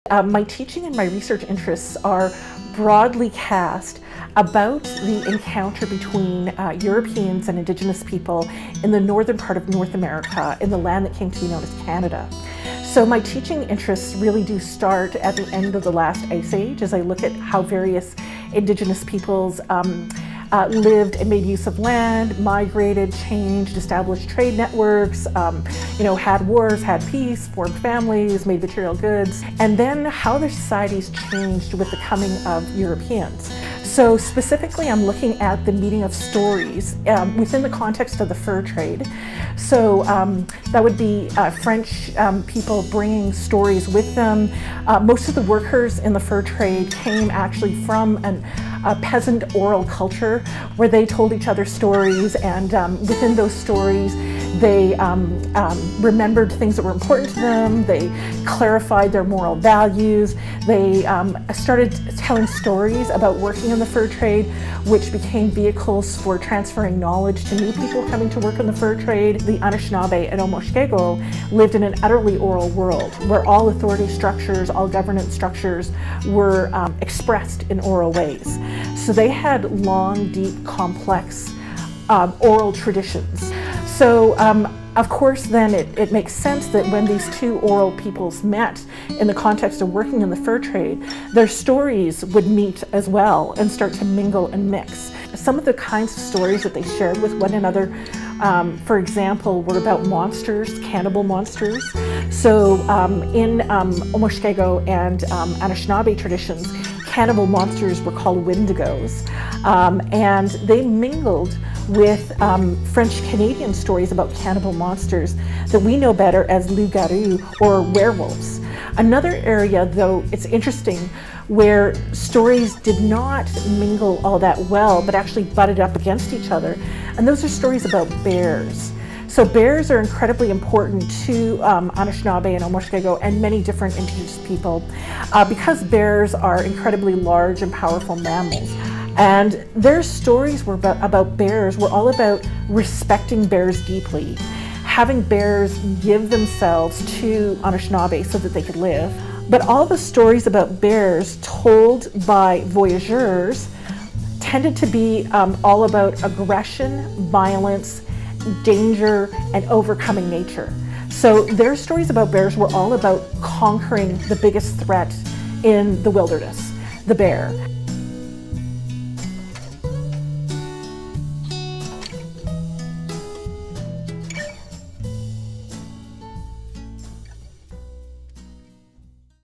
My teaching and my research interests are broadly cast about the encounter between Europeans and Indigenous people in the northern part of North America, in the land that came to be known as Canada. So my teaching interests really do start at the end of the last ice age, as I look at how various Indigenous peoples lived and made use of land, migrated, changed, established trade networks, had wars, had peace, formed families, made material goods, and then how their societies changed with the coming of Europeans. So specifically, I'm looking at the meeting of stories within the context of the fur trade. So that would be French people bringing stories with them. Most of the workers in the fur trade came actually from a peasant oral culture where they told each other stories, and within those stories they remembered things that were important to them, they clarified their moral values, they started telling stories about working in the fur trade, which became vehicles for transferring knowledge to new people coming to work in the fur trade. The Anishinaabe and Omoshkego lived in an utterly oral world where all authority structures, all governance structures were expressed in oral ways. So they had long, deep, complex oral traditions. So of course then it makes sense that when these two oral peoples met in the context of working in the fur trade, their stories would meet as well and start to mingle and mix. Some of the kinds of stories that they shared with one another, for example, were about monsters, cannibal monsters. So in Omoshkego and Anishinaabe traditions, cannibal monsters were called wendigos, and they mingled with French-Canadian stories about cannibal monsters that we know better as loups-garous or werewolves. Another area, though, it's interesting, where stories did not mingle all that well, but actually butted up against each other, and those are stories about bears. So bears are incredibly important to Anishinaabe and Omoshkego and many different Indigenous people because bears are incredibly large and powerful mammals. And their stories were about bears were all about respecting bears deeply, having bears give themselves to Anishinaabe so that they could live. But all the stories about bears told by voyageurs tended to be all about aggression, violence, danger, and overcoming nature. So their stories about bears were all about conquering the biggest threat in the wilderness, the bear.